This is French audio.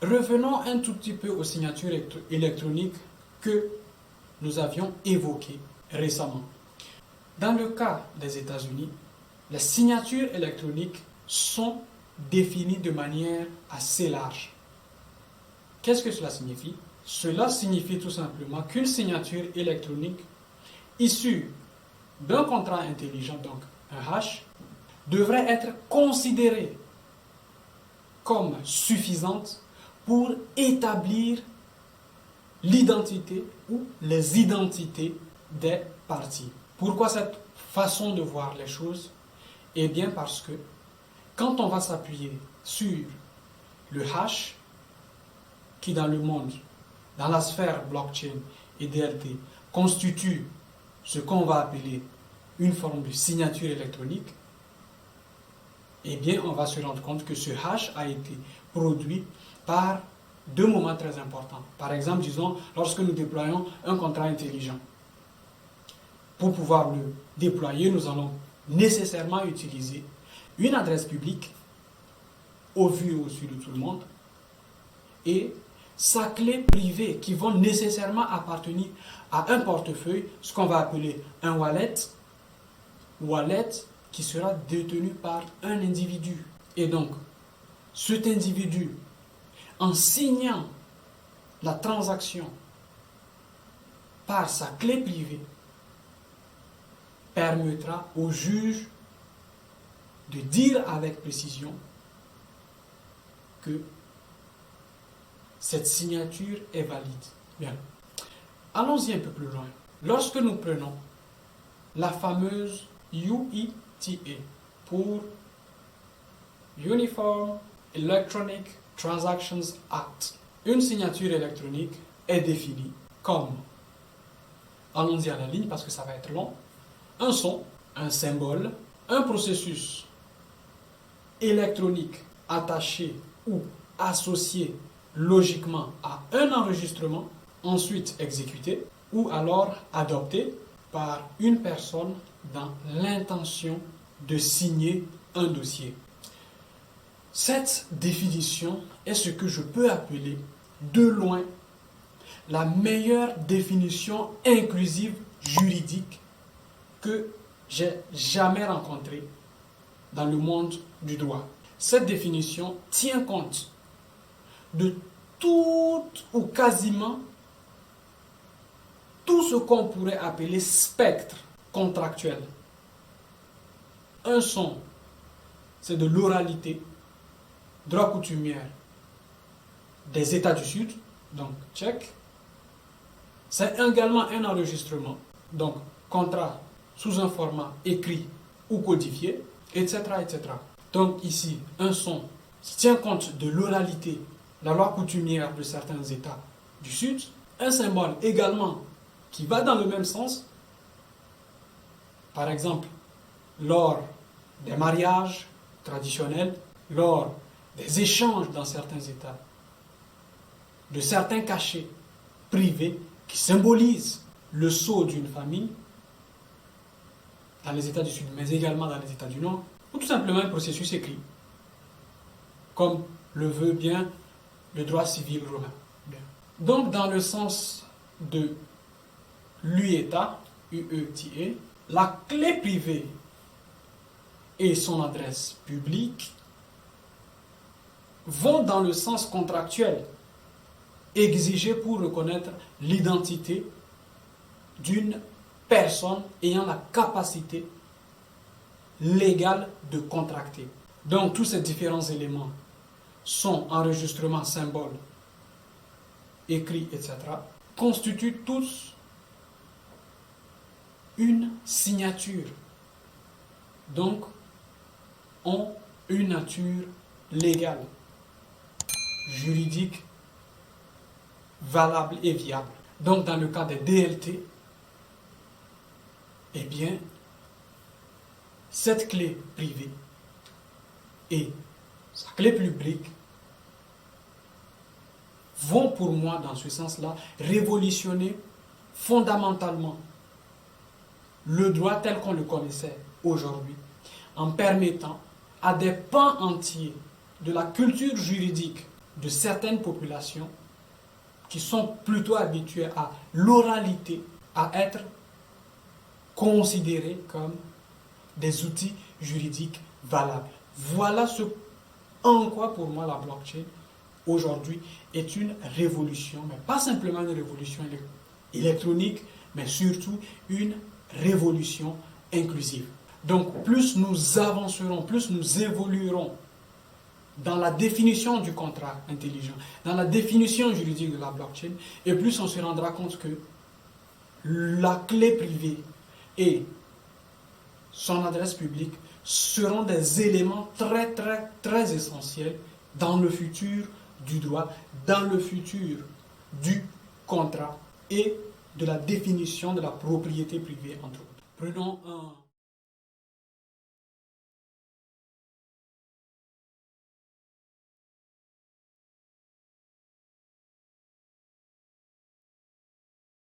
Revenons un tout petit peu aux signatures électroniques que nous avions évoquées récemment. Dans le cas des États-Unis, les signatures électroniques sont définies de manière assez large. Qu'est-ce que cela signifie? Cela signifie tout simplement qu'une signature électronique issue d'un contrat intelligent, donc un hash, devrait être considérée comme suffisante pour établir l'identité ou les identités des parties. Pourquoi cette façon de voir les choses? Eh bien parce que quand on va s'appuyer sur le hash, qui dans le monde, dans la sphère blockchain et DLT, constitue ce qu'on va appeler une forme de signature électronique, eh bien on va se rendre compte que ce hash a été produit par deux moments très importants. Par exemple, disons, lorsque nous déployons un contrat intelligent. Pour pouvoir le déployer, nous allons nécessairement utiliser une adresse publique au vu et au su de tout le monde et sa clé privée qui vont nécessairement appartenir à un portefeuille, ce qu'on va appeler un wallet qui sera détenu par un individu. Et donc, cet individu, en signant la transaction par sa clé privée, permettra au juge de dire avec précision que cette signature est valide. Bien. Allons-y un peu plus loin. Lorsque nous prenons la fameuse UETA pour Uniform Electronic Transactions Act, une signature électronique est définie comme, allons-y à la ligne parce que ça va être long, un son, un symbole, un processus électronique attaché ou associé logiquement à un enregistrement, ensuite exécuté, ou alors adopté par une personne dans l'intention de signer un dossier. Cette définition est ce que je peux appeler de loin la meilleure définition inclusive juridique que j'ai jamais rencontrée dans le monde du droit. Cette définition tient compte de tout ou quasiment tout ce qu'on pourrait appeler spectre contractuel. Un son, c'est de l'oralité, droit coutumière des États du Sud, donc tchèque. C'est également un enregistrement, donc contrat sous un format écrit ou codifié, etc., etc. Donc ici, un son qui tient compte de l'oralité, la loi coutumière de certains États du Sud, un symbole également qui va dans le même sens, par exemple, lors des mariages traditionnels, lors des échanges dans certains États, de certains cachets privés qui symbolisent le sceau d'une famille, dans les États du Sud, mais également dans les États du Nord, ou tout simplement un processus écrit, comme le veut bien le droit civil romain. Bien. Donc, dans le sens de l'UETA, UETA, la clé privée et son adresse publique vont dans le sens contractuel exigé pour reconnaître l'identité d'une personne ayant la capacité légale de contracter. Donc tous ces différents éléments sont enregistrements, symboles, écrits, etc., constituent tous une signature. Donc, ont une nature légale, juridique, valable et viable. Donc, dans le cas des DLT, eh bien, cette clé privée et sa clé publique vont pour moi, dans ce sens-là, révolutionner fondamentalement le droit tel qu'on le connaissait aujourd'hui, en permettant à des pans entiers de la culture juridique de certaines populations qui sont plutôt habituées à l'oralité, à être considérées comme des outils juridiques valables. Voilà ce en quoi pour moi la blockchain aujourd'hui est une révolution, mais pas simplement une révolution électronique, mais surtout une révolution inclusive. Donc plus nous avancerons, plus nous évoluerons dans la définition du contrat intelligent, dans la définition juridique de la blockchain, et plus on se rendra compte que la clé privée et son adresse publique seront des éléments très essentiels dans le futur du droit, dans le futur du contrat et de la définition de la propriété privée, entre autres. Prenons un